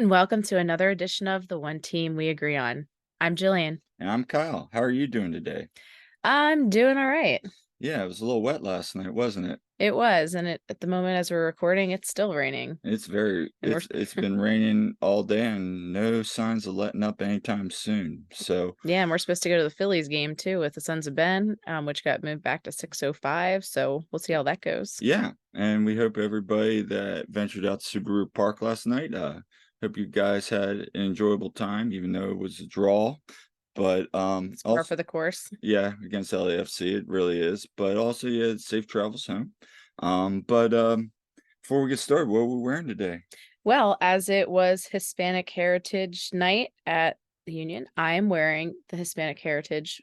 and welcome to another edition of the One Team We Agree On. I'm Jillian. And I'm Kyle. How are you doing today? I'm doing all right. Yeah, it was a little wet last night, wasn't it? It was, and at the moment as we're recording, it's still raining. It's very And we're it's been raining all day and no signs of letting up anytime soon. So, yeah, and we're supposed to go to the Phillies game too with the Sons of Ben, which got moved back to 6:05. So we'll see how that goes. yeah, and we hope everybody that ventured out to Subaru Park last night, hope you guys had an enjoyable time, even though it was a draw. But It's par also for the course. yeah, against LAFC, it really is. But also, yeah, safe travels home. But before we get started, what are we wearing today? Well, as it was Hispanic Heritage Night at the Union, I am wearing the Hispanic Heritage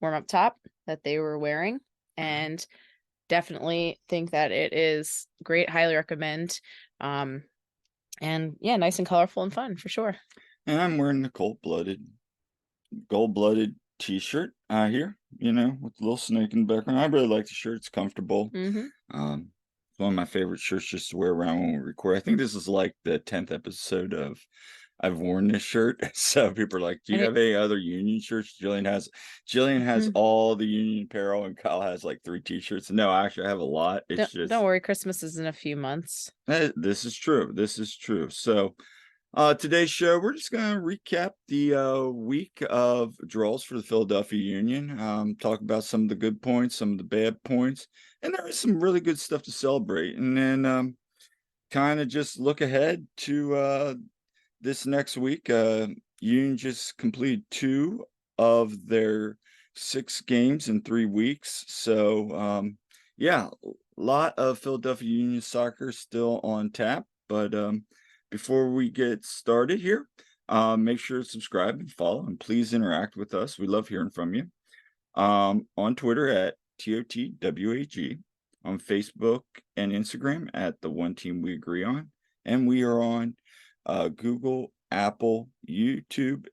warm-up top that they were wearing, and definitely think that it is great. Highly recommend. And yeah, nice and colorful and fun for sure. And I'm wearing the gold-blooded t-shirt here, with a little snake in the background. I really like the shirt. It's comfortable. Mm-hmm. It's one of my favorite shirts just to wear around when we record. I think this is like the 10th episode of I've worn this shirt. So people are like, do you And have any other Union shirts? Jillian has Mhm. all the Union apparel, and Kyle has like 3 t-shirts. No, actually I have a lot. It's don't just worry, Christmas is in a few months. this is true. This is true. So today's show, we're just going to recap the week of draws for the Philadelphia Union, talk about some of the good points, some of the bad points, and there is some really good stuff to celebrate. And then kind of just look ahead to this next week. Union just completed 2 of their 6 games in 3 weeks. So, yeah, a lot of Philadelphia Union soccer still on tap, but before we get started here, make sure to subscribe and follow, and please interact with us. We love hearing from you. On Twitter at TOTWAG, on Facebook and Instagram at the One Team We Agree On, and we are on Google, Apple, YouTube,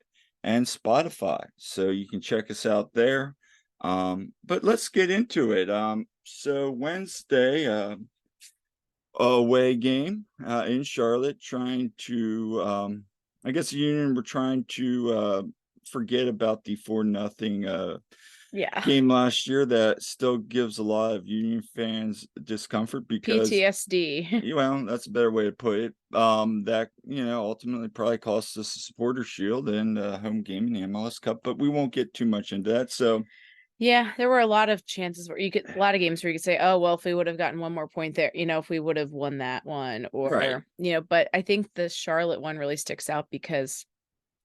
and Spotify. So you can check us out there. But let's get into it. So Wednesday, away game in Charlotte, trying to I guess the Union were trying to forget about the 4-0 Yeah. game last year that still gives a lot of Union fans discomfort because PTSD. well, that's a better way to put it. That ultimately probably cost us the supporter shield and home game in the MLS Cup, but we won't get too much into that. So Yeah, there were a lot of chances where a lot of games where you could say, oh, well, if we would have gotten one more point there, if we would have won that one, right, or, but I think the Charlotte one really sticks out because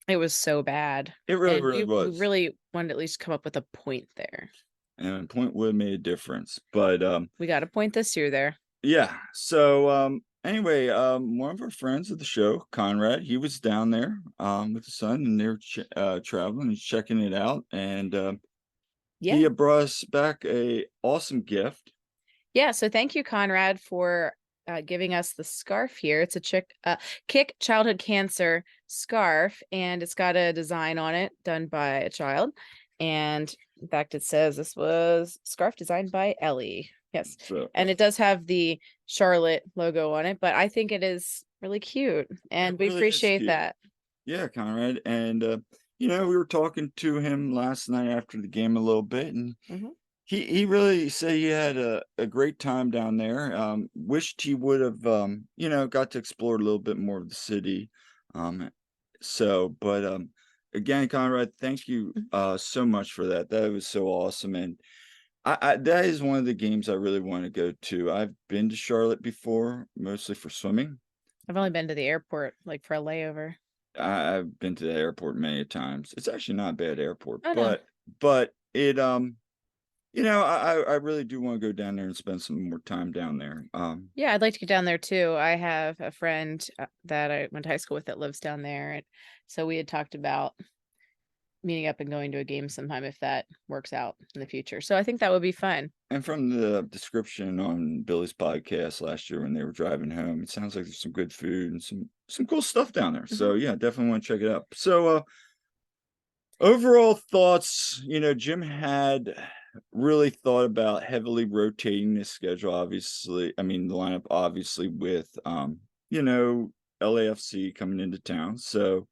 it was so bad. it really, And really we was, really wanted to at least come up with a point there. and a point would have made a difference. But We got a point this year there. yeah. So anyway, one of our friends of the show, Conrad, he was down there with his son, and they were traveling and checking it out, and he Yeah. brought us back a awesome gift. Yeah. So thank you, Conrad, for giving us the scarf here. It's a Kick Childhood Cancer scarf, and it's got a design on it done by a child. And in fact, it says this was scarf designed by Ellie. Yes. So And it does have the Charlotte logo on it, but I think it is really cute, and it we really is appreciate cute. that. Yeah, Conrad. And we were talking to him last night after the game a little bit, and Mhm. he really said he had a great time down there. Wished he would have got to explore a little bit more of the city. But again, Conrad, thank you so much for that. That was so awesome. And I that is one of the games I really want to go to. I've been to Charlotte before, mostly for swimming. I've only been to the airport like for a layover. I've been to the airport many times. It's actually not a bad airport, Oh no. but it I really do want to go down there and spend some more time down there. Yeah, I'd like to get down there too. I have a friend that I went to high school with that lives down there, and so we had talked about meeting up and going to a game sometime if that works out in the future. So I think that would be fun. And from the description on Billy's podcast last year when they were driving home, it sounds like there's some good food and some cool stuff down there. Mhm. So yeah, definitely want to check it out. So overall thoughts, Jim had really thought about heavily rotating his schedule, obviously. I mean, the lineup obviously with you know, LAFC coming into town. So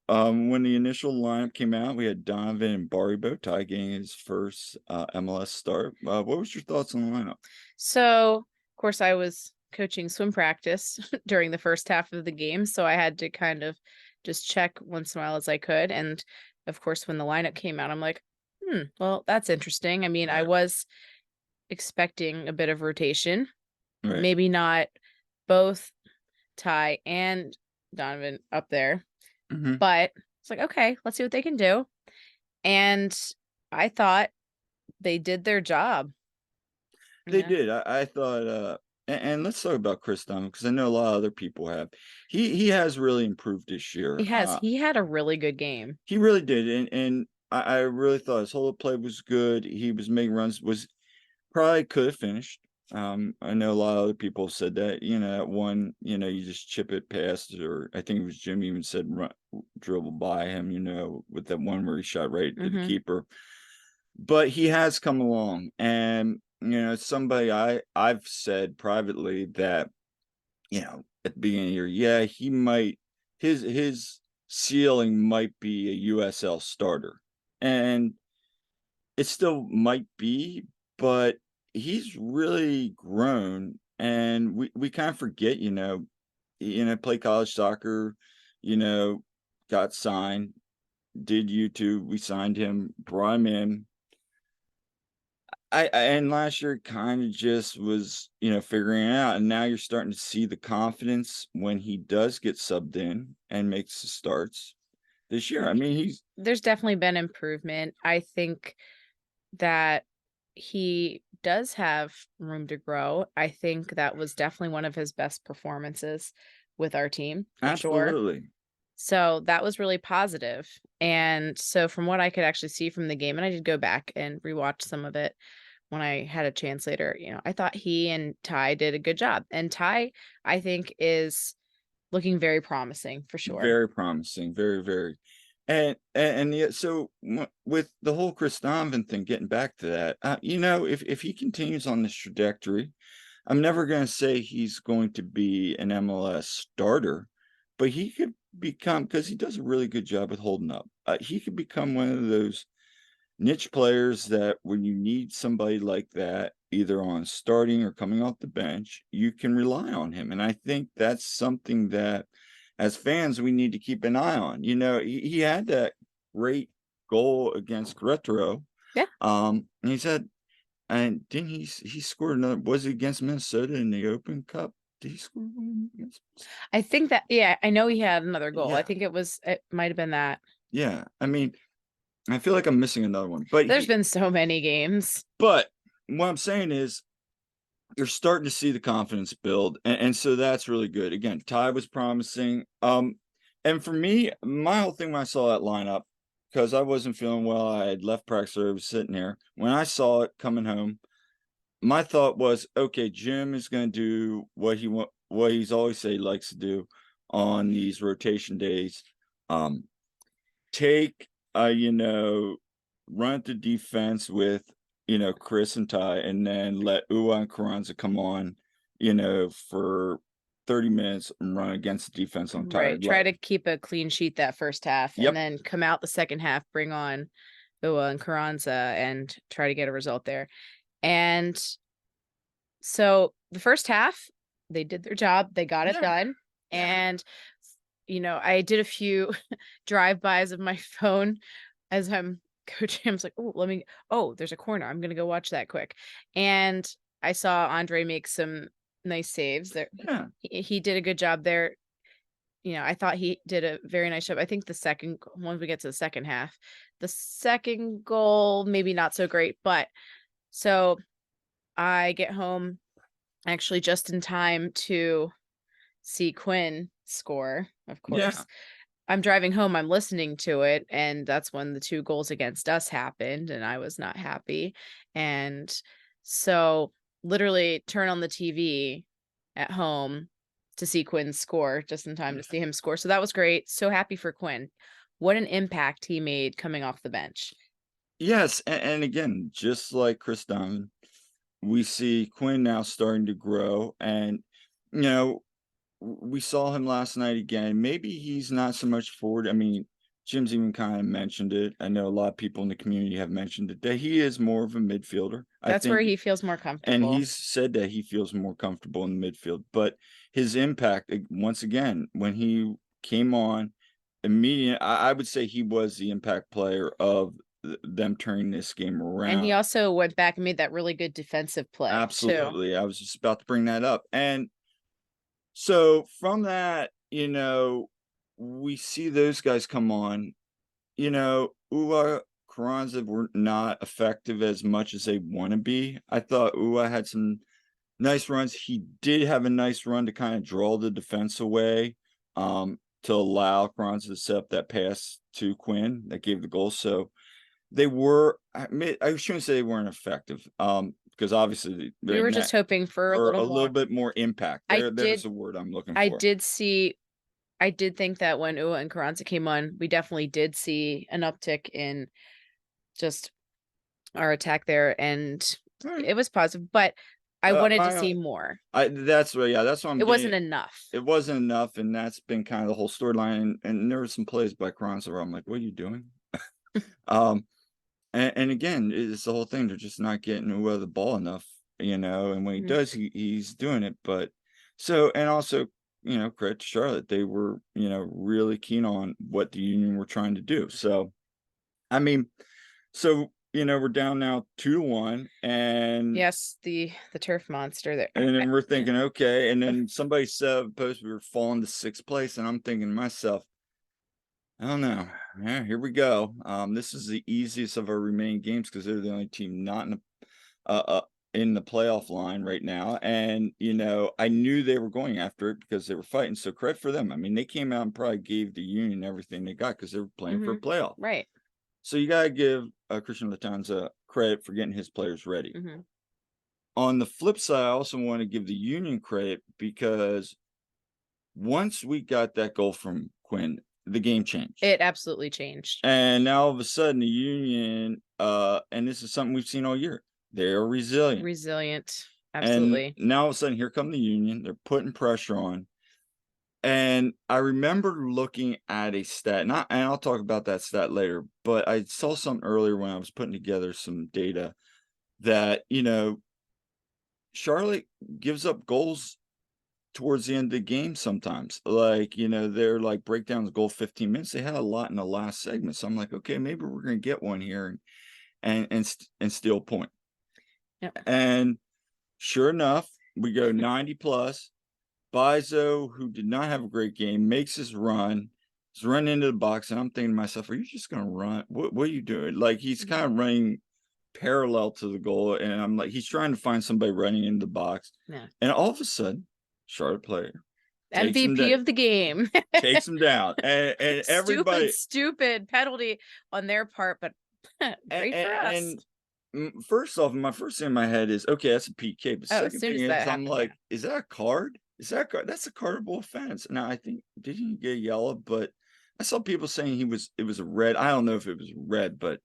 when the initial lineup came out, we had Donovan and Baribo, Ty getting his first MLS start. What was your thoughts on the lineup? So, of course, I was coaching swim practice during the first half of the game, so I had to kind of just check once in a while as I could. And of course, when the lineup came out, I'm like, well, that's interesting. I mean, I Right. was expecting a bit of rotation, Right. maybe not both Ty and Donovan up there, Hmm. but it's like, okay, let's see what they can do. And I thought they did their job. They Yeah, did. I thought, and let's talk about Chris Dunn because I know a lot of other people have. He has really improved this he year. has. He had a really good game. He really did, and I really thought his whole play was good. He was making runs. Was probably could have finished. I know a lot of other people have said that. That one, you just chip it past, or I think it was Jim even said run, dribble by him. With that one where he shot right at the Hmm. keeper. But he has come along, and somebody I've said privately that at the beginning of the year, yeah, he might his ceiling might be a USL starter, and it still might be, but he's really grown, and we kind of forget, play college soccer, you know, got signed, did YouTube, we signed him, brought him in. And last year kind of just was, figuring it out, and now you're starting to see the confidence when he does get subbed in and makes the starts this year. I mean, he's There's definitely been improvement. I think that he does have room to grow. I think that was definitely one of his best performances with our team for sure. absolutely. So that was really positive. And so from what I could actually see from the game, and I did go back and rewatch some of it when I had a chance later, I thought he and Ty did a good job. And Ty, I think, is looking very promising for sure. Very promising, very, very. And yet, so with the whole Chris Donovan thing, getting back to that, if he continues on this trajectory, I'm never going to say he's going to be an MLS starter, but he could become, because he does a really good job with holding up. He could become one of those niche players that when you need somebody like that, either on starting or coming off the bench, you can rely on him. And I think that's something that as fans we need to keep an eye on. He had that great goal against Querétaro. Yeah. And he said, and didn't he scored another, was it against Minnesota in the Open Cup? Did he score one against I think that, yeah, I know he had another goal. I Yeah. think it might have been that. Yeah. I mean, I feel like I'm missing another one. But There's been so many games. but what I'm saying is you're starting to see the confidence build, and so that's really good. Again, Ty was promising. And for me, my whole thing when I saw that lineup, because I wasn't feeling well, I had left practice, I was sitting there. When I saw it coming home, my thought was, okay, Jim is going to do what he's always say he likes to do on these rotation days. Um, take run the defense with Chris and Ty, and then let Ua and Carranza come on, for 30 minutes and run against the defense on Right. tired Try leg. to keep a clean sheet that first half and Yep. then come out the second half, bring on Ua and Carranza and try to get a result there. And so the first half, they did their job, they got it Yeah. done. Yeah. And I did a few drive-bys of my phone as I'm coaching. I was like, oh, there's a corner. I'm gonna go watch that quick. And I saw Andre make some nice saves there. Yeah. He did a good job there. I thought he did a very nice job. I think once we get to the second half, the second goal, maybe not so great, but so I get home actually just in time to see Quinn score, of Yeah. course. I'm driving home, I'm listening to it, and that's when the 2 goals against us happened, and I was not happy. And so literally turn on the TV at home to see Quinn score, just in time to see him score. So that was great. So happy for Quinn. What an impact he made coming off the bench. Yes, and again, just like Chris Donovan, we see Quinn now starting to grow, and you know we saw him last night again. Maybe he's not so much forward. I mean, Jim's even kind of mentioned it. I know a lot of people in the community have mentioned it, that he is more of a midfielder, I That's where think. he feels more And comfortable. he's said that he feels more comfortable in the midfield. But his impact, once again, when he came on, immediate, I would say he was the impact player of them turning this game And he around. also went back and made that really good defensive play too. Absolutely. I was just about to bring that up. And so from that, we see those guys come on. Ua Carranza were not effective as much as they want to be. I thought Ua had some nice runs. He did have a nice run to kind of draw the defense away, to allow Carranza to set up that pass to Quinn that gave the goal. So they were, I shouldn't say they weren't effective, because obviously We they're were in just that hoping for a for a little little more. bit more impact. There's the word I'm looking I for. did see I did think that when Ua and Carranza came on, we definitely did see an uptick in just our attack there, and Right. it was positive, but I wanted to My see more. that's what, yeah, that's what I'm It wasn't getting. enough. It wasn't enough, and that's been kind of the whole storyline. And there were some plays by Carranza where I'm like, "What are you doing?" Um, and again, it's the whole thing. They're just not getting Ua the ball enough, And when he Mhm. does, he's doing it. But so, and also, credit to Charlotte, they were, really keen on what the Union were trying to do. So, I mean, so we're down now 2-1, and Yes, the turf monster there. then we're thinking, okay, and then somebody said post we were falling to sixth place, and I'm thinking to myself, I don't know. Yeah, here we go. This is the easiest of our remaining games because they're the only team not in the playoff line right now. And I knew they were going after it because they were fighting. So credit for them. I mean, they came out and probably gave the Union everything they got because they were playing for a Mhm. playoff. Right. So you gotta give Christian Latanza credit for getting his players ready. Mhm. On the flip side, I also want to give the Union credit because once we got that goal from Quinn, the game changed. It absolutely changed. And now all of a sudden the Union, and this is something we've seen all year, they're resilient. Resilient. And Absolutely. now all of a sudden here come the Union, they're putting pressure on. And I remember looking at a stat, and I'll talk about that stat later, but I saw something earlier when I was putting together some data that, Charlotte gives up goals towards the end of the game sometimes. Like, they're like breakdowns goal 15 minutes. They had a lot in the last segment. So I'm like, okay, maybe we're gonna get one here and steal a point. Yep. And sure enough, we go 90 plus. Bizo, who did not have a great game, makes his run. He's running into the box, and I'm thinking to myself, are you just gonna run? What are you doing? Like he's kind of running parallel to the goal, and I'm like, he's trying to find somebody running into the box. Yeah. And all of a sudden, Charlotte player takes him MVP down, of the game. takes him down, and everybody Stupid penalty on their part, but great for us. first off, my first thing in my head is, okay, that's a PK. But Oh, as second soon thing as is, that I'm happened, like, yeah. is that a card? Is that a card? That's a cardable offense. Now, I think didn't he get yellow? But I saw people saying it was a red. I don't know if it was red, but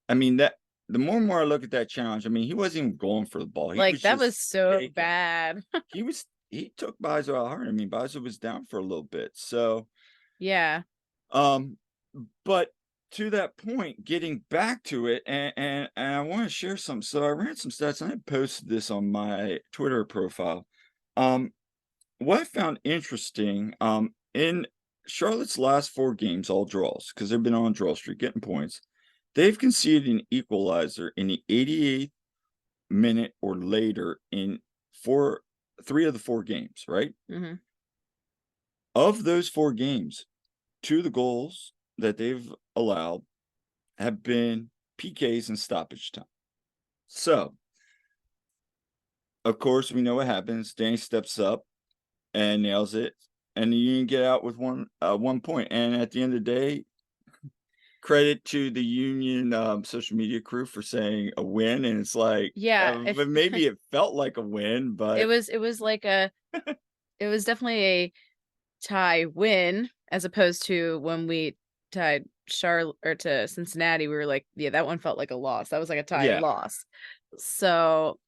I mean that the more and more I look at that challenge, I mean, he wasn't even going for the ball. He Like was that just was so taking. bad. He took Bizo out hard. I mean, Bizo was down for a little bit. So Yeah. um but to that point, getting back to it, and I want to share some. So I ran some stats, and I posted this on my Twitter profile. Um, what I found interesting, in Charlotte's last 4 games, all draws, because they've been on a draw streak, getting points. They've conceded an equalizer in the 88th minute or later in 3 of the 4 games, right? Mm-hmm. Of those 4 games, 2 of the goals that they've allowed have been PKs and stoppage time. So, of course, we know what happens. Danny steps up and nails it, and the Union get out with 1 point. And at the end of the day, credit to the Union social media crew for saying a win. And it's like, Yeah, if but maybe it felt like a win, but it was like it was definitely a tie win as opposed to when we tied Charlotte or to Cincinnati. We were like, yeah, that one felt like a loss. That was like a tie yeah, loss. So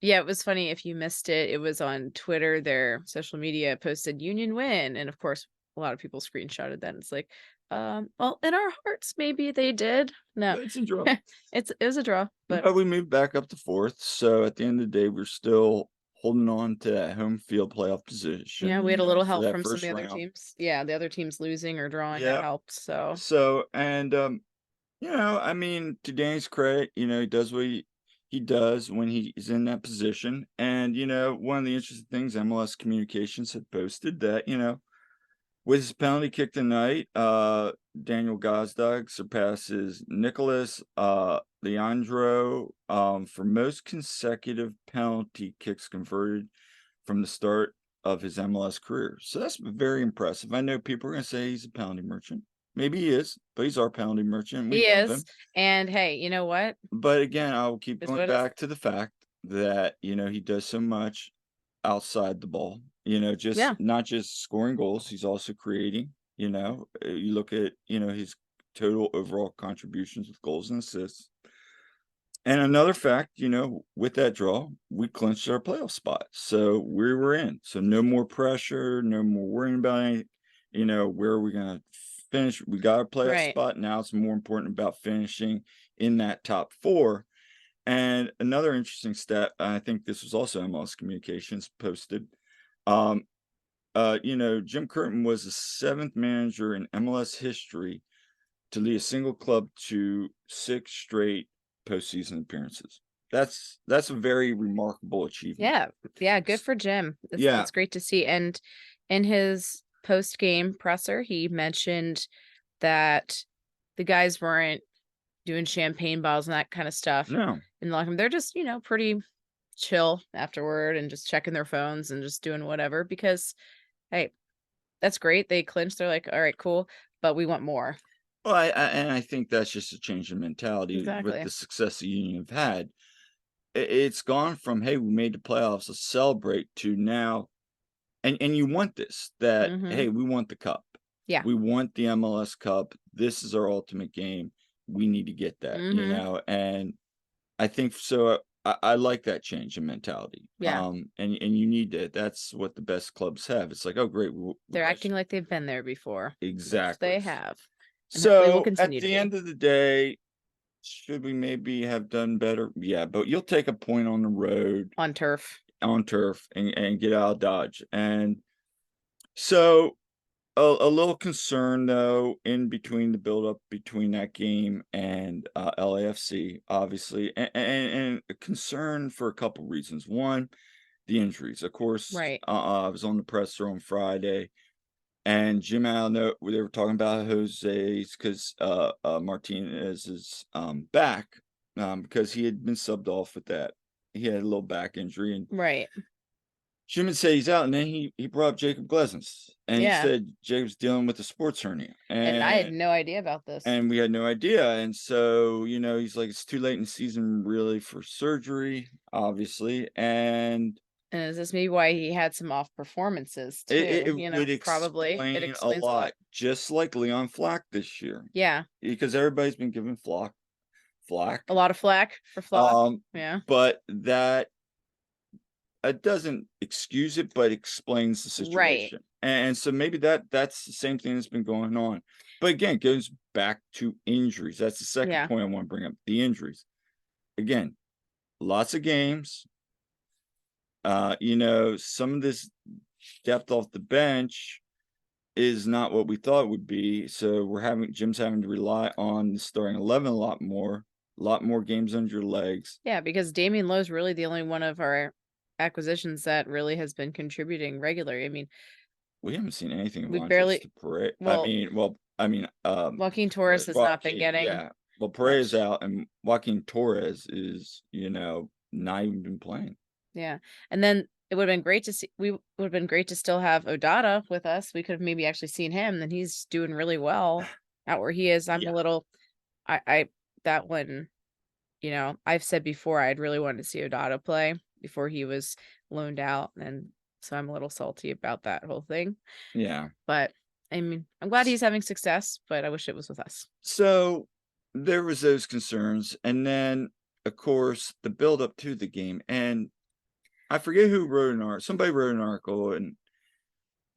Yeah, it was funny if you missed it. It was on Twitter, their social media posted Union win. And of course, a lot of people screenshotted that. And it's like, well, in our hearts, maybe they did. No, It's a draw. it was a draw, but But we moved back up to 4th, so at the end of the day, we're still holding on to that home field playoff yeah, position, we had a little for help that from some of first the other round. teams. Yeah, the other teams losing or drawing that Yeah. helped. So So, and, I mean, to Danny's credit, he does what he does when he's in that position. And, one of the interesting things, MLS Communications had posted that, with his penalty kick tonight, Daniel Gazdag surpasses Nicholas Leandro for most consecutive penalty kicks converted from the start of his MLS career. So that's very impressive. I know people are going to say he's a penalty merchant. Maybe he is, but he's our penalty merchant. We he love is. him. And hey, you know what? But again, I'll keep Is going what is. back to the fact that, he does so much outside the ball, just Yeah, not just scoring goals, he's also creating, you look at, his total overall contributions with goals and assists. And another fact, with that draw, we clinched our playoff spot. So we were in. So no more pressure, no more worrying about any, where are we going to finish? We got our playoff right. spot. Now it's more important about finishing in that top 4. And another interesting stat, I think this was also MLS Communications posted. Um, Jim Curtin was the 7th manager in MLS history to lead a single club to 6 straight postseason appearances. That's a very remarkable achievement. Yeah. Yeah, good for Jim. Yeah. It's great to see. And in his post-game presser, he mentioned that the guys weren't doing champagne bottles and that kind of stuff No. in the locker room. They're just, pretty chill afterward and just checking their phones and just doing whatever because, hey, that's great. They clinched. They're like, all right, cool, but we want more. Well, I think that's just a change in mentality with Exactly. the success the Union have had. It's gone from, hey, we made the playoffs, let's celebrate, to now. And you want this, that, Mm-hmm. hey, we want the cup. Yeah. We want the MLS Cup. This is our ultimate game. We need to get that, Mm-hmm. and I think so. I like that change in mentality. Yeah. And you need that. That's what the best clubs have. It's like, oh, great. We They're got you. acting like they've been there before, which Exactly. they have, and hopefully will So at continue to the be end of the day, should we maybe have done better? Yeah, but you'll take a point on the road on turf. on turf and get out of Dodge. And so a little concern though in between the buildup between that game and LAFC, obviously, and a concern for a couple reasons. One, the injuries. Of course, Right. I was on the presser on Friday, and Jim Allen, they were talking about Jose's because Martinez is back because he had been subbed off with that. He had a little back injury, and Right. Jim would say he's out, and then he brought up Jacob Glesnes, and he Yeah. said Jacob's dealing with a sports hernia, And I had no idea about this. and we had no idea. And so, he's like, it's too late in the season really for surgery, obviously. And And is this maybe why he had some off performances it, too? it would Probably it explain a explains a lot. lot, just like Leon Flack this year, Yeah. because everybody's been giving Flack. A lot of flack for Flock. Yeah. But that it doesn't excuse it, but explains the Right. situation. And so maybe that's the same thing that's been going on. But again, it goes back to injuries. That's the second Yeah. point I want to bring up. The injuries. Again, lots of games. Some of this depth off the bench is not what we thought it would be. So Jim's having to rely on the starting 11 a lot more games under your legs. Yeah, because Damian Lowe's really the only one of our acquisitions that really has been contributing regularly. I mean, We haven't seen anything of we Andres barely to Perez. well, Joaquin Joaquin Torres has not been Joaquin, getting yeah. Well, Perez much. out, and Joaquin Torres is, not even been playing. Yeah. And then it would have been great to see we would have been great to still have Odata with us. We could have maybe actually seen him. Then he's doing really well out where he is. I'm a Yeah, little I that one, I've said before I'd really wanted to see Odata play before he was loaned out. And so I'm a little salty about that whole thing. yeah. But I mean, I'm glad he's having success, but I wish it was with us. So there was those concerns, and then of course the build up to the game, and I forget who wrote an article. Somebody wrote an article, and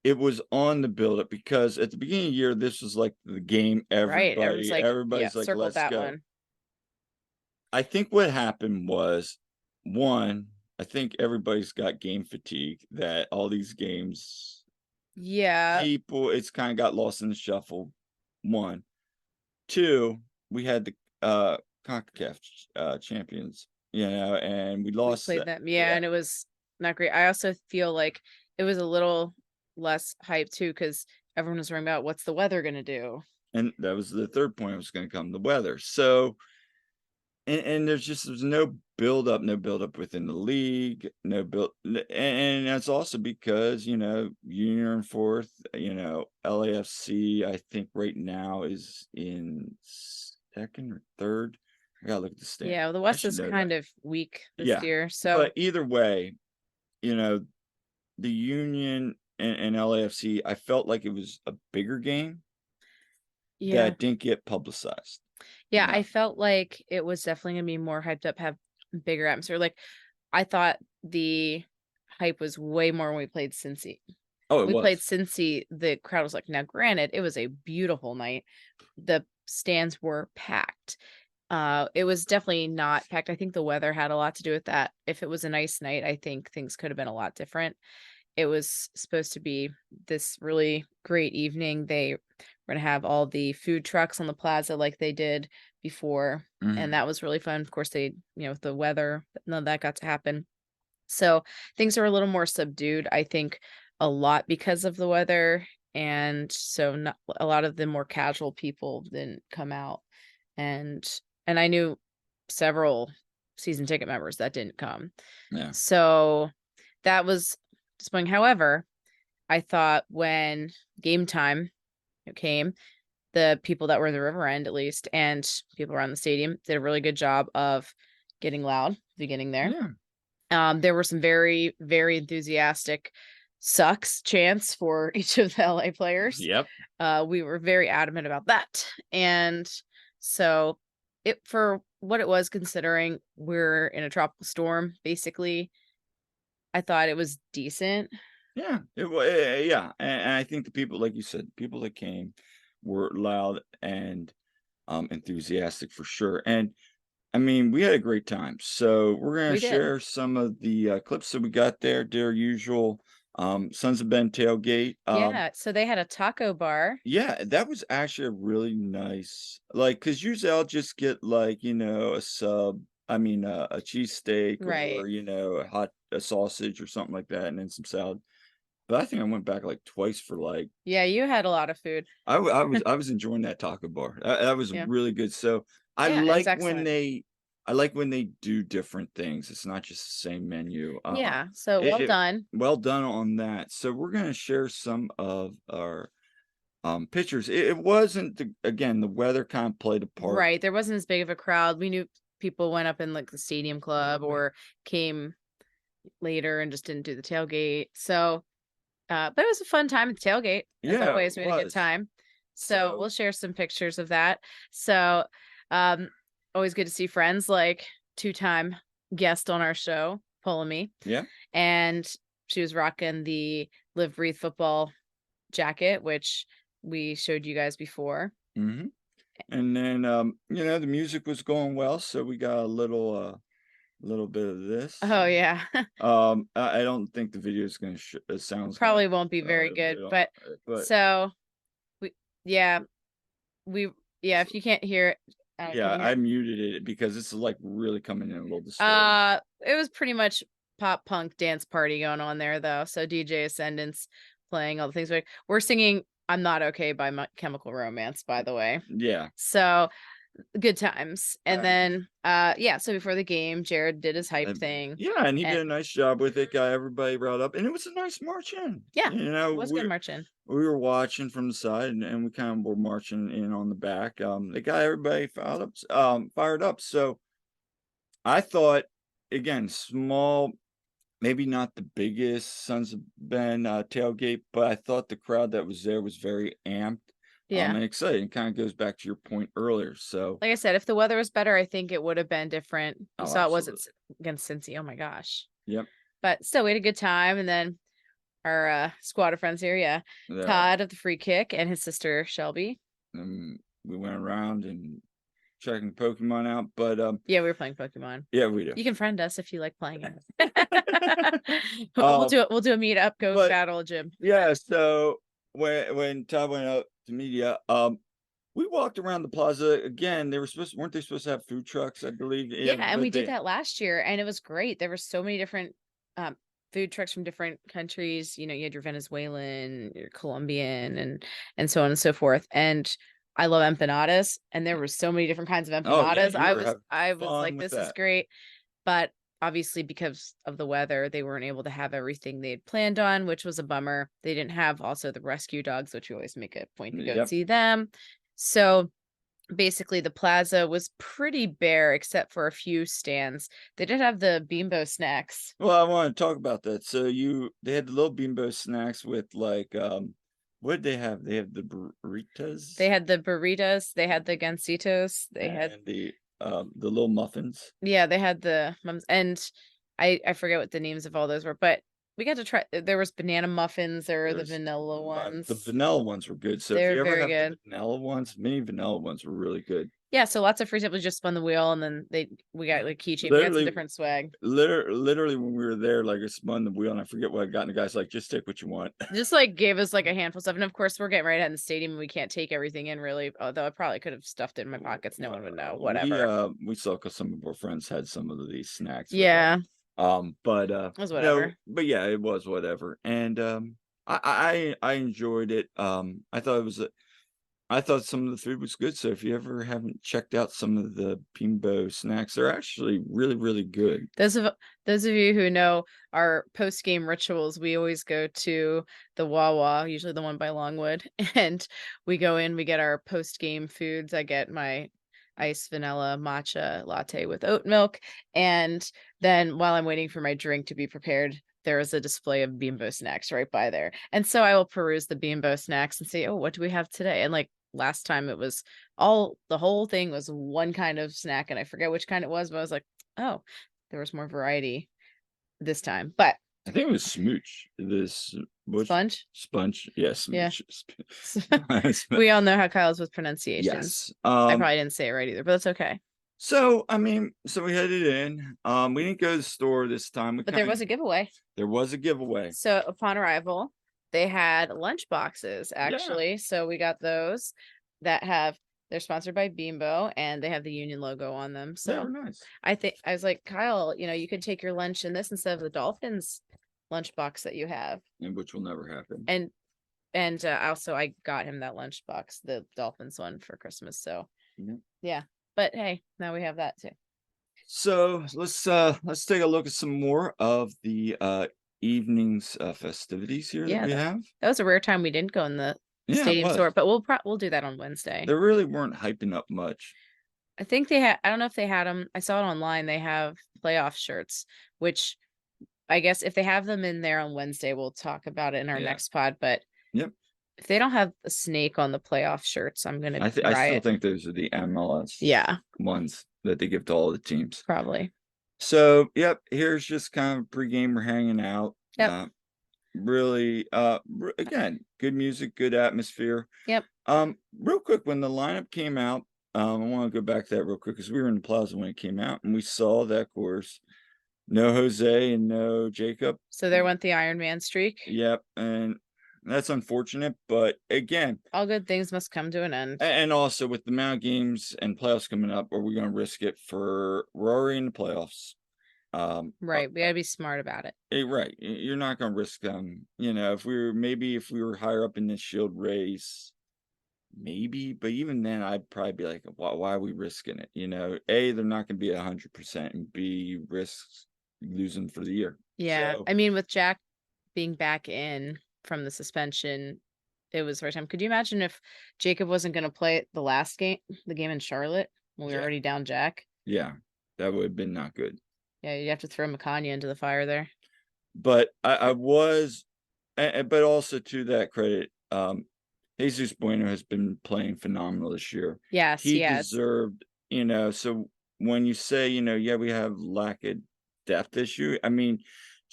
it was on the buildup because at the beginning of the year, this was like the game Right. Everyone's like, yeah, everybody's like, circled let's that go. one. I think what happened was, one, I think everybody's got game fatigue, that all these games, Yeah. people, it's kind of got lost in the shuffle. One. Two, we had the CONCACAF champions, and we We lost played that. them. Yeah, Yeah. and it was not great. I also feel like it was a little less hype too, because everyone was worrying about what's the weather gonna do. And that was the third point, was going to come, the weather. So, and there's no build up within the league, no build, and that's also because Union are in fourth, LAFC I think right now is in second or third. I gotta look at the stand. Yeah, well, the I West should is know that. kind of weak this Yeah, year. So but either way, you know, the Union and LAFC, I felt like it was a bigger game yeah. that didn't get publicized Yeah, I enough. felt like it was definitely gonna be more hyped up, have bigger atmosphere. Like I thought the hype was way more when we played Cincy. Oh, it We played was. Cincy, the crowd was like, now granted, it was a beautiful night. The stands were packed. It was definitely not packed. I think the weather had a lot to do with that. If it was a nice night, I think things could have been a lot different. It was supposed to be this really great evening. They were gonna have all the food trucks on the plaza like they did before, and Mhm. that was really fun. Of course, with the weather, none of that got to happen. So things are a little more subdued, I think, a lot because of the weather. And so not a lot of the more casual people didn't come out. And and I knew several season ticket members that didn't come. Yeah. So that was disappointing. However, I thought when game time came, the people that were in the river end at least and people around the stadium did a really good job of getting loud beginning there. Yeah. There were some very, very enthusiastic sucks chants for each of the LA players. Yep. We were very adamant about that. And so it for what it was, considering we're in a tropical storm, basically, I thought it was decent. Yeah. Yeah, and I think the people, like you said, people that came were loud and enthusiastic for sure. And I mean, we had a great time. So we're gonna We did. share some of the clips that we got there. Their usual Sons of Ben tailgate. Yeah. So they had a taco bar. Yeah, that was actually a really nice, like, because usually I'll just get like, a sub, I mean, a cheesesteak, Right. or, a sausage or something like that, and then some salad. But I think I went back like twice for like, Yeah, you had a lot of food. I was enjoying that taco bar. That was Yeah. really good. So I Yeah, it was like when excellent. they, I like when they do different things. It's not just the same menu. Yeah. So It, well it done. well done on that. So we're gonna share some of our pictures. It wasn't again, the weather kind of played a part. Right. There wasn't as big of a crowd. We knew people went up in like the stadium club or came later and just didn't do the tailgate. So, but it was a fun time at the tailgate. As Yeah, it always, we had a good was. time. So So we'll share some pictures of that. So, um, always good to see friends like two-time guest on our show, Ptolemy, yeah. and she was rocking the Live Breathe football jacket, which we showed you guys before. hmm And then the music was going well, so we got a little bit of this. Oh yeah. I don't think the video is gonna sounds gonna Probably won't be very good, good on but it, but so we yeah, we yeah, if you can't hear it, can yeah, you hear I it? muted it because it's like really coming in a little distorted. It was pretty much pop punk dance party going on there though. So DJ Ascendance playing all the things we're singing I'm Not Okay by My Chemical Romance, by the way. Yeah. So good times. And Uh, then yeah, so before the game, Jared did his hype thing. yeah, and he And did a nice job with it, got everybody riled up, and it was a nice march in. yeah, it was good marching. We were watching from the side, and we kind of were marching in on the back. They got everybody fired up. So I thought, again, small, maybe not the biggest Sons of Ben tailgate, but I thought the crowd that was there was very amped, Yeah. and excited. It kind of goes back to your point earlier. So, Like I said, if the weather was better, I think it would have been different. You oh, saw it was absolutely. against Cincy. Oh my gosh. Yep. but still, we had a good time. And then our squad of friends here, Yeah. Todd of the free kick and his sister Shelby. We went around and checking Pokemon out, but Yeah, we were playing Pokemon. yeah, we do. You can friend us if you like playing it. Um, We'll do a meetup, go but battle a gym. yeah, so when Todd went out to media, we walked around the plaza again. They weren't they supposed to have food trucks, I believe? Yeah, Yeah, and we but did that last year, and it was great. There were so many different food trucks from different countries. You know, you had your Venezuelan, your Colombian, and so on and so forth. And I love empanadas, and there were so many different kinds of oh yeah, empanadas. you were having I was fun like, with this is that. great. But obviously, because of the weather, they weren't able to have everything they had planned on, which was a bummer. They didn't have also the rescue dogs, which we always make a point to go Yep. see them. So basically, the plaza was pretty bare except for a few stands. They did have the bimbo snacks. Well, I want to talk about that. So they had the little bimbo snacks with like what did they have? They have the burritos They had the burritos, they had the gancitos, they had and the little muffins. yeah, they had the mums, and I forget what the names of all those were, but we got to try. There was banana muffins, there were the There's vanilla the ones. vanilla ones were good. So if They're you ever very have the good. vanilla ones, mini vanilla ones were really good. Yeah, so lots of free stuff. We just spun the wheel, and then we got like keychain. We got some Literally, different swag. literally when we were there, like I spun the wheel and I forget what I got, and the guy's like, "Just take what you want." Just like gave us like a handful of stuff, and of course we're getting right at the stadium, and we can't take everything in really. Although I probably could have stuffed it in my pockets, no one would know. Whatever. We saw because some of our friends had some of these snacks with us. Yeah, But it was no, whatever. but yeah, it was whatever. And I enjoyed it. I thought some of the food was good. So if you ever haven't checked out some of the Bimbo snacks, they're actually really, really good. Those of you who know our post game rituals, we always go to the Wawa, usually the one by Longwood, and we go in, we get our post game foods. I get my iced vanilla matcha latte with oat milk, and then while I'm waiting for my drink to be prepared, there is a display of Bimbo snacks right by there. And so I will peruse the Bimbo snacks and say, "Oh, what do we have today?" And like last time it was the whole thing was one kind of snack, and I forget which kind it was, but I was like, "Oh, there was more variety this time." But I think it was Smooch. This sponge? Sponge. Yes, Yeah. Smooch. We all know how Kyle's with pronunciations. Yes. I probably didn't say it right either, but that's okay. So I mean, so we headed in. We didn't go to the store this time. But there was a giveaway. There was a giveaway. So upon arrival, they had lunch boxes Yeah. actually. So we got those that they're sponsored by Bimbo and they have the Union logo on them. They were So nice. I think I was like, Kyle, you could take your lunch in this instead of the Dolphins lunch box that you have. And which will never happen. And also I got him that lunch box, the Dolphins one for Christmas. So yeah. But hey, now we have that too. So let's take a look at some more of the evening's festivities here that we have. That was a rare time we didn't go in the Yeah, it stadium was. store, but we'll do that on Wednesday. They really weren't hyping up much. I think I don't know if they had them. I saw it online. They have playoff shirts, which I guess if they have them in there on Wednesday, we'll talk about it in our Yeah. next pod. But Yep. if they don't have a snake on the playoff shirts, I'm gonna I still riot. think those are the MLS Yeah, ones that they give to all the teams. probably. So yep, here's just kind of pregame. We're hanging out. Yep. Really again, good music, good atmosphere. Yep. Real quick, when the lineup came out, I want to go back to that real quick because we were in the plaza when it came out and we saw that, of course, no Jose and no Jacob. So there went the Iron Man streak. Yep, and that's unfortunate, but again, all good things must come to an end. And also with the amount of games and playoffs coming up, are we going to risk it for Rory in the playoffs? Right, we gotta be smart about it. Right, you're not going to risk them. If we were higher up in the Shield race, maybe, but even then, I'd probably be like, why are we risking it? A, they're not going to be 100%, and B, risks losing for the year. Yeah, So, I mean, with Jack being back in from the suspension, it was the right time. Could you imagine if Jacob wasn't going to play the game in Charlotte when we were already down Jack? Yeah, that would have been not good. Yeah, you have to throw Makanya into the fire there. But I was, but also to that credit, Jesus Bueno has been playing phenomenal this year. Yes, he deserved, so when you say, yeah, we have lack of depth issue. I mean,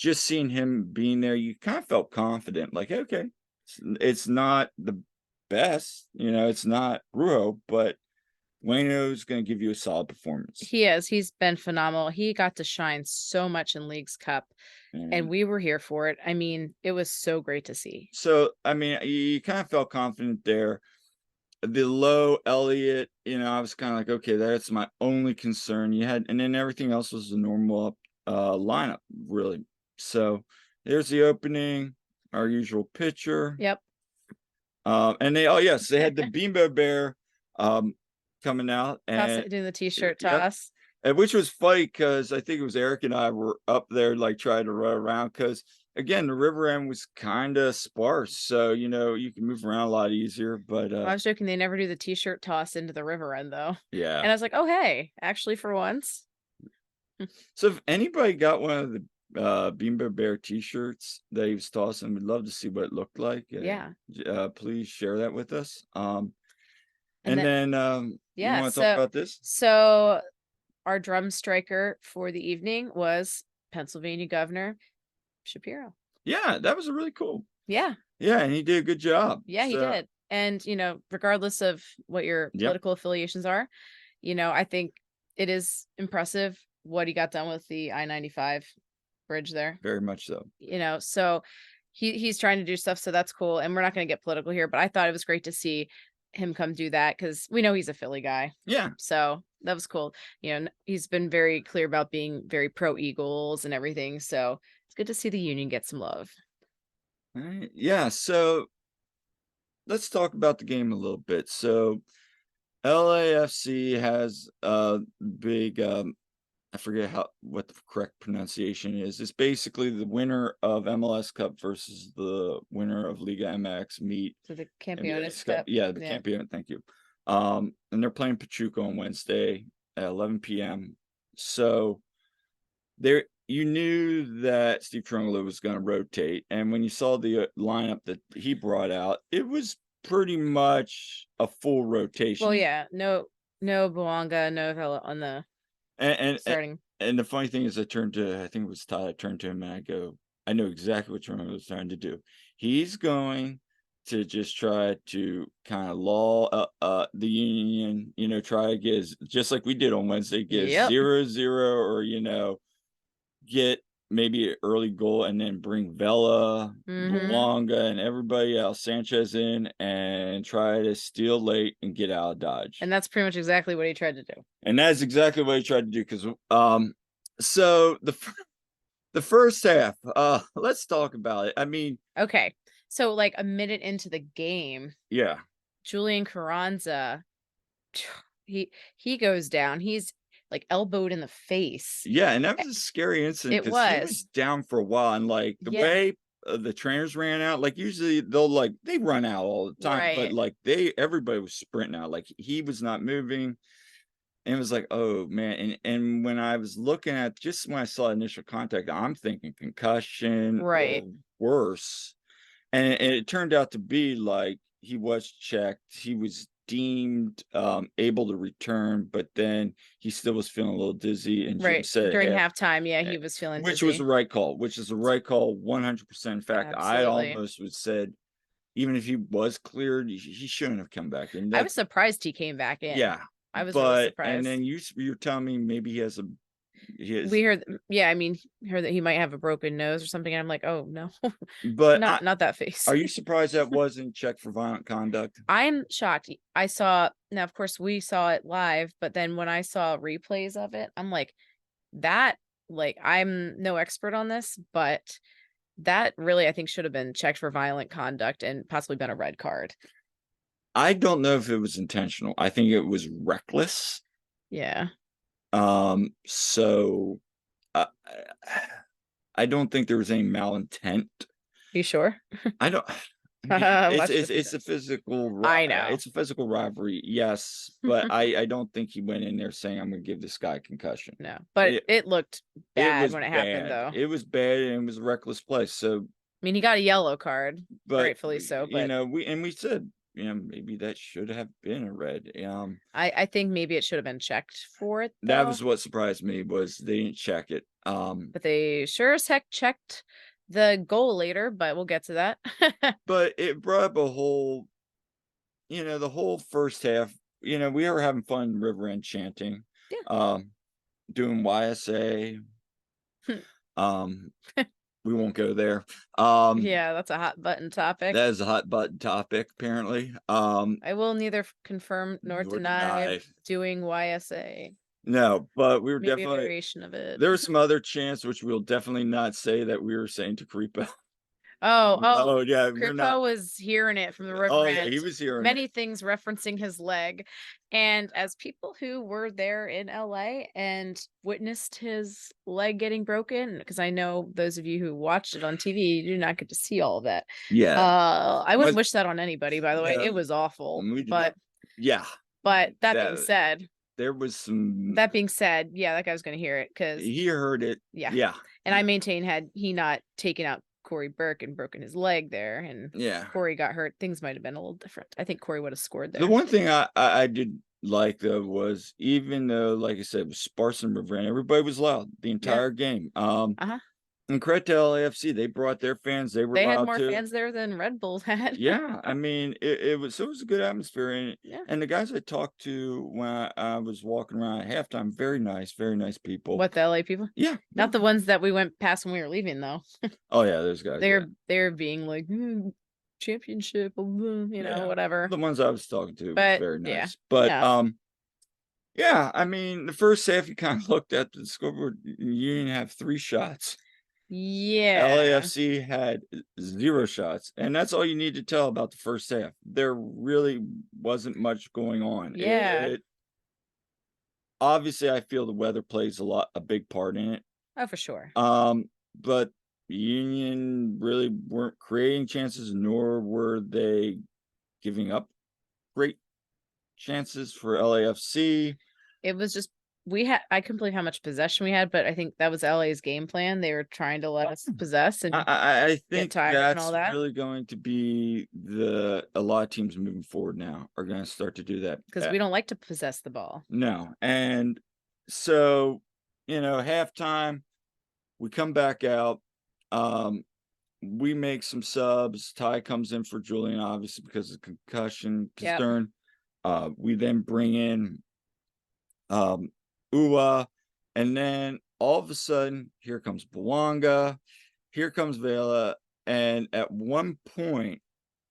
just seeing him being there, you kind of felt confident, like, okay, it's not the best, it's not Rujo, but Wayno's going to give you a solid performance. He is. He's been phenomenal. He got to shine so much in League's Cup, and And we were here for it. I mean, it was so great to see. so, I mean, you kind of felt confident there. The low Elliott, I was kind of like, okay, that's my only concern. And then everything else was a normal lineup, really. So there's the opening, our usual pitcher. Yep. And they, oh yes, they had the Bimbo Bear coming out and Doing the t-shirt yep. toss. And which was funny because I think it was Eric and I were up there like trying to run around because again the river end was kind of sparse, so you can move around a lot easier. But I was joking, they never do the t-shirt toss into the river end though. yeah, And I was like, oh hey, actually for once. so if anybody got one of the Bimbo Bear t-shirts that he was tossing, we'd love to see what it looked like. Yeah. Please share that with us. And then you yeah, want to talk about this? So our drum striker for the evening was Pennsylvania Governor Shapiro. Yeah, that was really cool. Yeah. Yeah, and he did a good job. Yeah, he did. And regardless of what your political affiliations are, I think it is impressive what he got done with the I-95 bridge there. Very much so. So he's trying to do stuff, so that's cool. And we're not going to get political here, but I thought it was great to see him come do that because we know he's a Philly guy. Yeah. So that was cool. He's been very clear about being very pro Eagles and everything. So it's good to see the Union get some love. All right. Yeah. So let's talk about the game a little bit. So LAFC has a big I forget what the correct pronunciation is. It's basically the winner of MLS Cup versus the winner of Liga MX meet. So the Campeones Cup. Yeah, the Campeon. Thank you. And they're playing Pachuca on Wednesday at 11 p.m. So you knew that Steve Trungolo was going to rotate, and when you saw the lineup that he brought out, it was pretty much a full rotation. Well, yeah, no Boanga, no Vela on the starting. And the funny thing is, I think it was Todd. I turned to him and I go, I know exactly what Trungolo was trying to do. He's going to just try to kind of lull the Union, try to get just like we did on Wednesday, get 0-0 or get maybe an early goal and then bring Vela, Luanga, and everybody else, Sanchez in, and try to steal late and get out of Dodge. And that's pretty much exactly what he tried to do. And that's exactly what he tried to do because so the first half, let's talk about it. I mean, okay. So like a minute into the game, yeah, Julian Carranza, he goes down. He's like elbowed in the face. Yeah, and that was a scary incident because he was down for a while, and like the way the trainers ran out, like usually they run out all the time, but like everybody was sprinting out, like he was not moving, and it was like, oh man, and when I was looking at just when I saw initial contact, I'm thinking concussion, or worse, and it turned out to be like he was checked, he was deemed able to return, but then he still was feeling a little dizzy, and said during halftime, he was feeling which dizzy. was the right call, 100%. In fact, I almost would said even if he was cleared, he shouldn't have come back in. I was surprised he came back in. Yeah, I was really surprised. And then you're telling me maybe he has we heard heard that he might have a broken nose or something, and I'm like, oh no, but not that face. Are you surprised that wasn't checked for violent conduct? I'm shocked. Now of course we saw it live, but then when I saw replays of it, I'm like, I'm no expert on this, but that really I think should have been checked for violent conduct and possibly been a red card. I don't know if it was intentional. I think it was reckless. Yeah. So I don't think there was any malintent. You sure? I don't. It's a physical. I know it's a physical rivalry, yes, but I don't think he went in there saying I'm going to give this guy a concussion. No, but it looked bad when it happened, though. It was bad and it was a reckless play. So I mean, he got a yellow card, but rightfully so. But we said maybe that should have been a red. I think maybe it should have been checked for it, That though. was what surprised me, was they didn't check it. But they sure as heck checked the goal later, but we'll get to that. But it brought up a whole, the whole first half, we were having fun river end chanting, Yeah. doing YSA. Um, we won't go there. Yeah, that's a hot button topic. That is a hot button topic, apparently. I will neither confirm nor deny doing YSA. No, but we were Maybe a definitely, variation of it. there were some other chants which we'll definitely not say that we were saying to Creepo. Oh, yeah, we're not. Kripo was hearing it from the river Oh yeah, end. he was hearing Many things referencing his leg. And as people who were there in LA and witnessed his leg getting broken, because I know those of you who watched it on TV, you do not get to see all of that. Yeah. I wouldn't wish that on anybody, by the way. Yeah. It was awful. But yeah. But that being said, there was some. That being said, yeah, that guy was going to hear it because he heard it. Yeah. Yeah. And I maintain, had he not taken out Corey Burke and broken his leg there, and Corey got hurt, things might have been a little different. I think Corey would have scored there. The one thing I did like, though, was, even though, like I said, it was sparse and river, and everybody was loud the entire game. And credit to LAFC, they brought their fans. They had more fans there than Red Bull had. Yeah, I mean, it was a good atmosphere, and the guys I talked to when I was walking around at halftime, very nice people. What, the LA people? Yeah, not the ones that we went past when we were leaving, though. Oh yeah, those guys. They're being like, championship, whatever. The ones I was talking to, but very nice. Yeah. But yeah, I mean, the first half, you kind of looked at the scoreboard. Union have 3 shots. Yeah. LAFC had 0 shots, and that's all you need to tell about the first half. There really wasn't much going on. Yeah. Obviously, I feel the weather plays a big part in it. Oh, for sure. But Union really weren't creating chances, nor were they giving up great chances for LAFC. It was just, I couldn't believe how much possession we had, but I think that was LA's game plan. They were trying to let us possess, and I think tired that's and all that. really going to be a lot of teams moving forward now are going to start to do that, because we don't like to possess the ball. No. And so, halftime, we come back out. We make some subs. Ty comes in for Jillian, obviously, because of concussion concern. We then bring in Ua, and then all of a sudden, here comes Bouanga, here comes Vela, and at one point,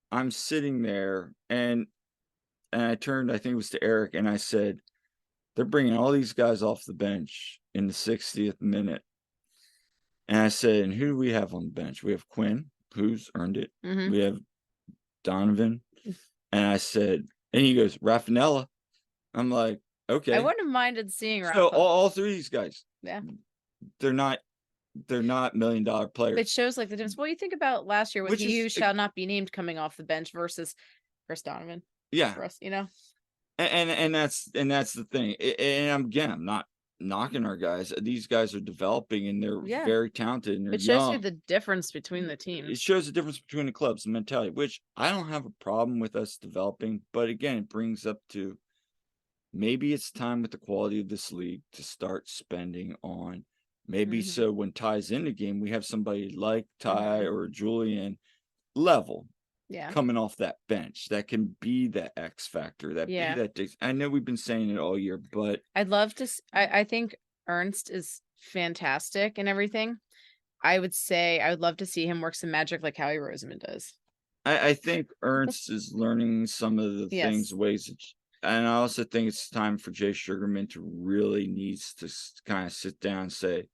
I'm sitting there, and I turned, I think it was to Eric, and I said, they're bringing all these guys off the bench in the 60th minute. And I said, and who do we have on the bench? We have Quinn, who's earned it. We have Donovan. And I said, and he goes, Raffanella. I'm like, okay. I wouldn't have minded seeing Rafa. So all 3 of these guys, they're not $1 million players. It shows like the difference. Well, you think about last year with he who shall not be named coming off the bench versus Chris Donovan. Yeah. For us, And that's the thing. And again, I'm not knocking our guys. These guys are developing, and they're very talented, and they're It shows young. you the difference between the teams. It shows the difference between the clubs, the mentality, which I don't have a problem with us developing. But again, it brings up to, maybe it's time with the quality of this league to start spending on, maybe so when Ty's in the game, we have somebody like Ty or Jillian level coming off that bench that can be that X factor, that be that. I know we've been saying it all year, but I'd love to. I think Ernst is fantastic and everything. I would say I would love to see him work some magic like Howie Roseman does. I think Ernst is learning some of the things, ways, and I also think it's time for Jay Sugarman to really needs to kind of sit down and say,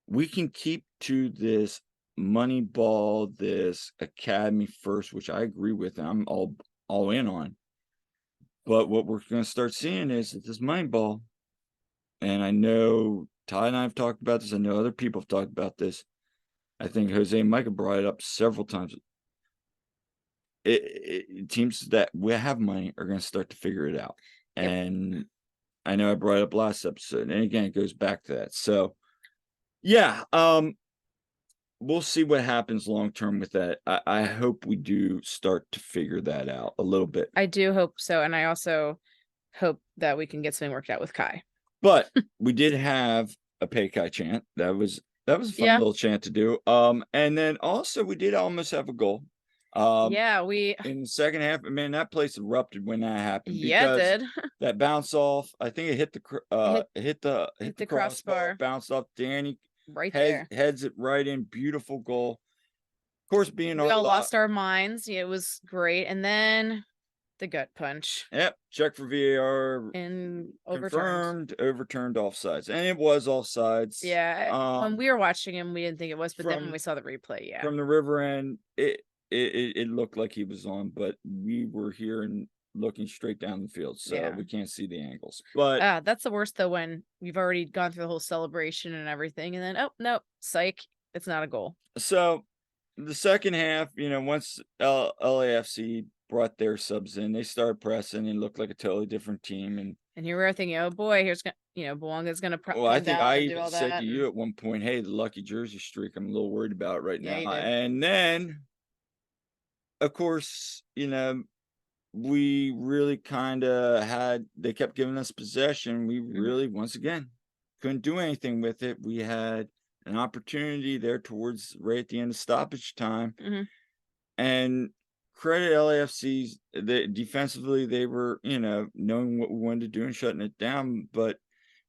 we can keep to this money ball, this academy first, which I agree with, and I'm all in on. But what we're going to start seeing is that this money ball, and I know Ty and I have talked about this, I know other people have talked about this. I think Jose and Micah brought it up several times. Teams that we have money are going to start to figure it out. And I know I brought it up last episode, and again, it goes back to that. So yeah, we'll see what happens long term with that. I hope we do start to figure that out a little bit. I do hope so, and I also hope that we can get something worked out with Kai. But we did have a pay Kai chant. That was a fun Yeah. little chant to do. And then also we did almost have a goal. Yeah, we In the second half, man, that place erupted when that happened yeah, it because did. that bounce off. I think it hit Hit the the crossbar, crossbar bounced off. Danny right there. heads it right in. Beautiful goal. Of course, being We our all luck. lost our minds. Yeah, it was great. And then the gut punch Yep, check for VAR. and Confirmed, overturned offsides, and it was offsides. Yeah, when we were watching him, we didn't think it was, but then when from we saw the replay, yeah, from the river end, it looked like he was on, but we were here and looking straight down the field, so Yeah. we can't see the angles. But that's the worst though, when we've already gone through the whole celebration and everything, and then oh no, psych, it's not a goal. so the second half, once LAFC brought their subs in, they started pressing and looked like a totally different team. And here we are thinking, oh boy, here's gonna, Bouanga's gonna Well, I come think down I and do even all said that. to you at one point, "Hey, the lucky jersey streak, I'm a little worried about right Yeah, now." you did. And then, of course, we really kind of they kept giving us possession. We really, once again, couldn't do anything with it. We had an opportunity there towards right at the end of stoppage time. And credit LAFC's, defensively, they were, knowing what we wanted to do and shutting it down. But,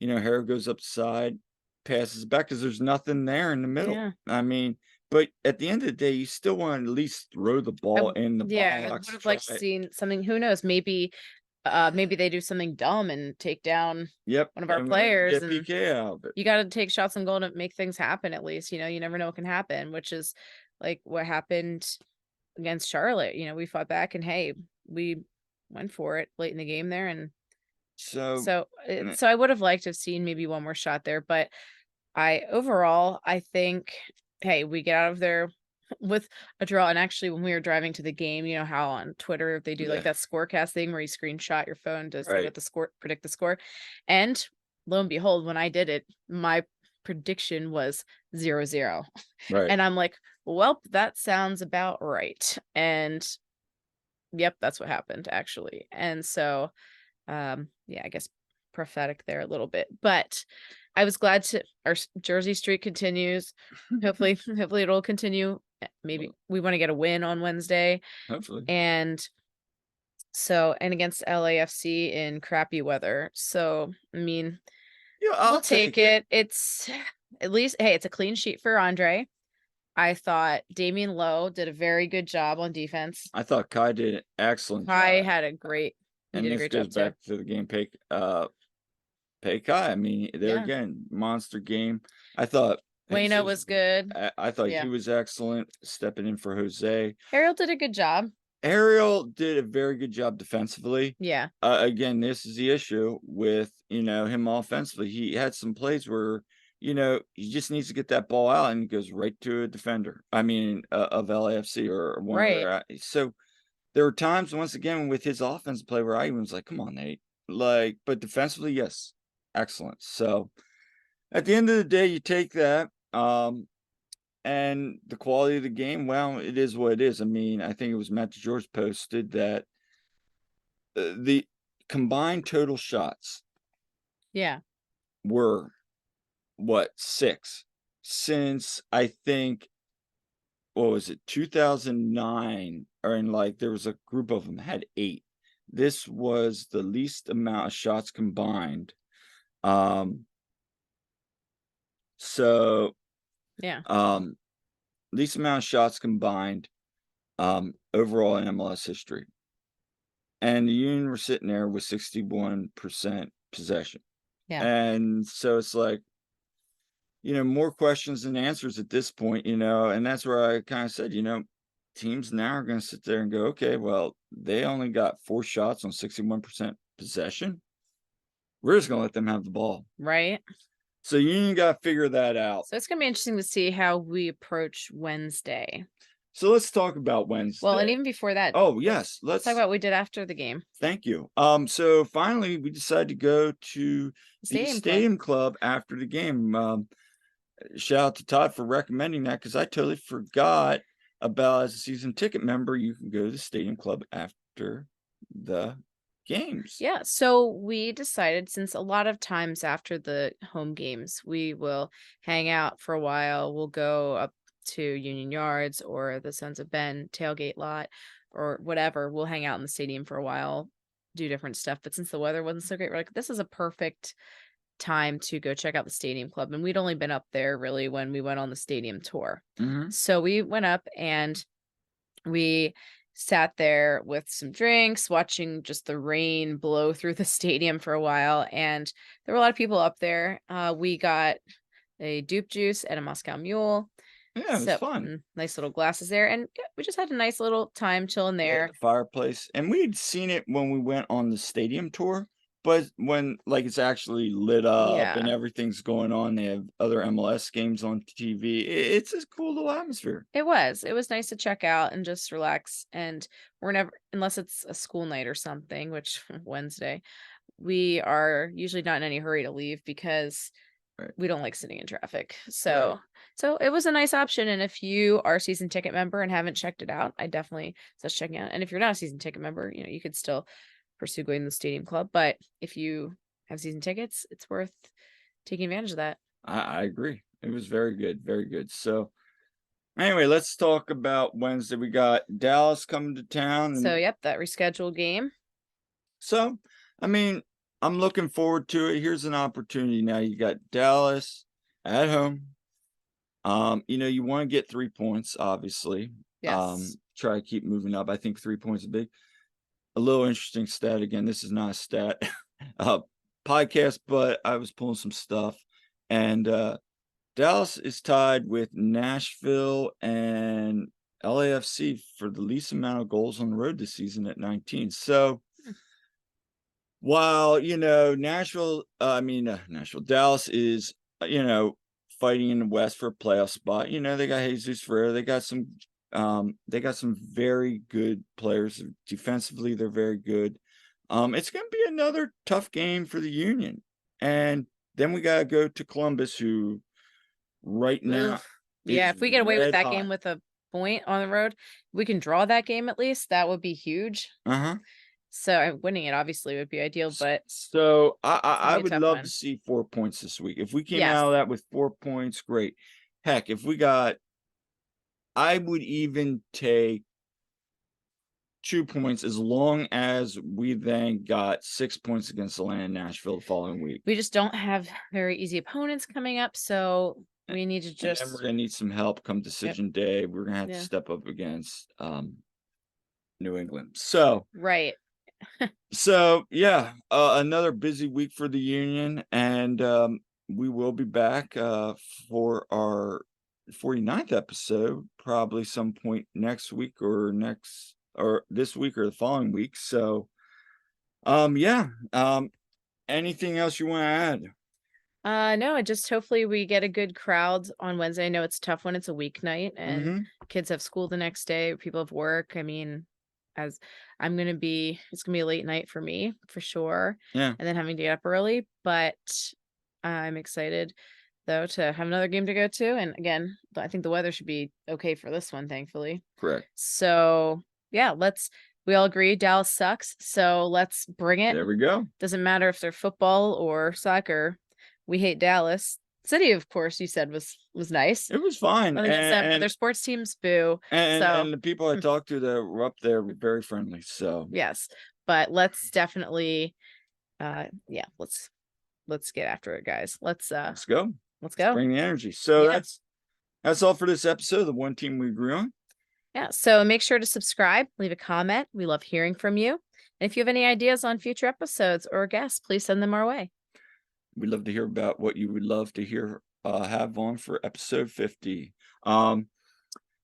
Harrow goes up the side, passes it back because there's nothing there in the middle. Yeah. I mean, but at the end of the day, you still want to at least throw the ball in the I box. would have liked to seen something. Who knows? Maybe they do something dumb and take down Yep, one of our and players, get and PK out of it. you got to take shots on goal to make things happen. At least, you never know what can happen, which is like what happened against Charlotte. We fought back, and hey, we went for it late in the game there, and So, so I would have liked to have seen maybe one more shot there, but I think, hey, we get out of there with a draw. And actually, when we were driving to the game, you know how on Twitter they do like that scorecast thing where you screenshot your phone to say what the score, predict the score. And lo and behold, when I did it, my prediction was 0-0. right. And I'm like, well, that sounds about right. And yep, that's what happened actually. And so, yeah, I guess prophetic there a little bit, but I was glad to our Jersey streak continues. Hopefully it'll continue. Maybe we want to get a win on Wednesday. Hopefully. And against LAFC in crappy weather. So, I mean, I'll we'll take it. It's at least, hey, it's a clean sheet for Andre. I thought Damian Lowe did a very good job on defense. I thought Kai did an excellent job. Kai had a great, and this goes back to the game Pay Kai. I mean, there again, monster game. I thought Wayno was good. I thought he was excellent, stepping in for Jose. Ariel did a good job. Ariel did a very good job defensively. Yeah. Again, this is the issue with, him offensively. He had some plays where, he just needs to get that ball out and it goes right to a defender. I mean, of LAFC or one. Right. So there were times, once again, with his offensive play where I even was like, come on, Nate. But defensively, yes, excellent. So at the end of the day, you take that. And the quality of the game, well, it is what it is. I mean, I think it was Matt DeGeorge posted that the combined total shots were, 6 since, I think, what was it, 2009, or there was a group of them had 8. This was the least amount of shots combined. Least amount of shots combined overall in MLS history. And the Union were sitting there with 61% possession. Yeah. And so it's like, more questions than answers at this point, and that's where I kind of said, teams now are going to sit there and go, okay, well, they only got 4 shots on 61% possession. We're just going to let them have the ball. Right. So you got to figure that out. So it's going to be interesting to see how we approach Wednesday. So let's talk about Wednesday. Well, and even before that. Oh, yes. Let's talk about what we did after the game. Thank you. So finally we decided to go to the Stadium Club after the game. shout out to Todd for recommending that because I totally forgot about as a season ticket member, you can go to the Stadium Club after the games. Yeah, so we decided since a lot of times after the home games, we will hang out for a while. We'll go up to Union Yards or the Sons of Ben tailgate lot or whatever. We'll hang out in the stadium for a while, do different stuff. But since the weather wasn't so great, we're like, this is a perfect time to go check out the Stadium Club. And we'd only been up there really when we went on the stadium tour. Mhm. So we went up and we sat there with some drinks, watching just the rain blow through the stadium for a while, and there were a lot of people up there. We got a dupe juice and a Moscow Mule, Yeah, it was so fun. nice little glasses there, and yeah, we just had a nice little time chilling They had there. the fireplace, and we'd seen it when we went on the stadium tour, but when, like, it's actually lit up and Yeah, everything's going on, they have other MLS games on TV. It's a cool little atmosphere. it was. It was nice to check out and just relax. And we're never, unless it's a school night or something, which Wednesday, we are usually not in any hurry to leave because Right, we don't like sitting in traffic. right. So it was a nice option, and if you are a season ticket member and haven't checked it out, I definitely suggest checking out. And if you're not a season ticket member, you could still pursue going to the stadium club. But if you have season tickets, it's worth taking advantage of that. I agree. It was very good, very good. So, anyway, let's talk about Wednesday. We got Dallas coming to town, So and yep, that rescheduled game. so, I mean, I'm looking forward to it. Here's an opportunity now. You got Dallas at home. You want to get 3 points, obviously. Yes. Try to keep moving up. I think 3 points is big. A little interesting stat again. This is not a stat uh podcast, but I was pulling some stuff. And Dallas is tied with Nashville and LAFC for the least amount of goals on the road this season at 19. So Hmm. while Nashville, Dallas is fighting in the West for a playoff spot. They got Jesus Ferreira, they got some very good players. Defensively, they're very good. It's gonna be another tough game for the Union. And then we gotta go to Columbus, who right now Oof. Yeah, is if we get away with red that hot. game with a point on the road, we can draw that game at least. That would be huge. Uh-huh. So winning it obviously would be ideal, but So it's gonna I be a would tough love to one. see 4 points this week. If we came Yes. out of that with 4 points, great. Heck, if we got I would even take 2 points as long as we then got 6 points against Atlanta and Nashville the following week. We just don't have very easy opponents coming up, so we need to And then we're just gonna need some help come yep, decision day. We're gonna have to yeah. step up against New England. So Right. yeah, another busy week for the Union, and we will be back for our 49th episode, probably some point next week or this week or the following week. So yeah. Anything else you want to add? No, I just hopefully we get a good crowd on Wednesday. I know it's tough when it's a weeknight and Mm-hmm. kids have school the next day, people have work. I mean, as it's gonna be a late night for me for sure, Yeah, and then having to get up early, but I'm excited though to have another game to go to. And again, I think the weather should be okay for this one, thankfully. correct. So yeah, we all agree Dallas sucks. So let's bring it. There we go. Doesn't matter if they're football or soccer. We hate Dallas. City, of course, you said was nice. It was fine, Nothing against them, but their sports teams boo. So and the people I talked to that were up there were very friendly. So yes. But let's definitely yeah, let's get after it, guys. let's go. Let's Let's go. bring the energy. So Yeah. that's all for this episode of the One Team We Agree On. Yeah. So make sure to subscribe, leave a comment. We love hearing from you. And if you have any ideas on future episodes or guests, please send them our way. We'd love to hear about what you would love to hear have on for episode 50. And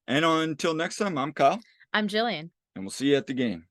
until next time, I'm Kyle, I'm Jillian. and we'll see you at the game.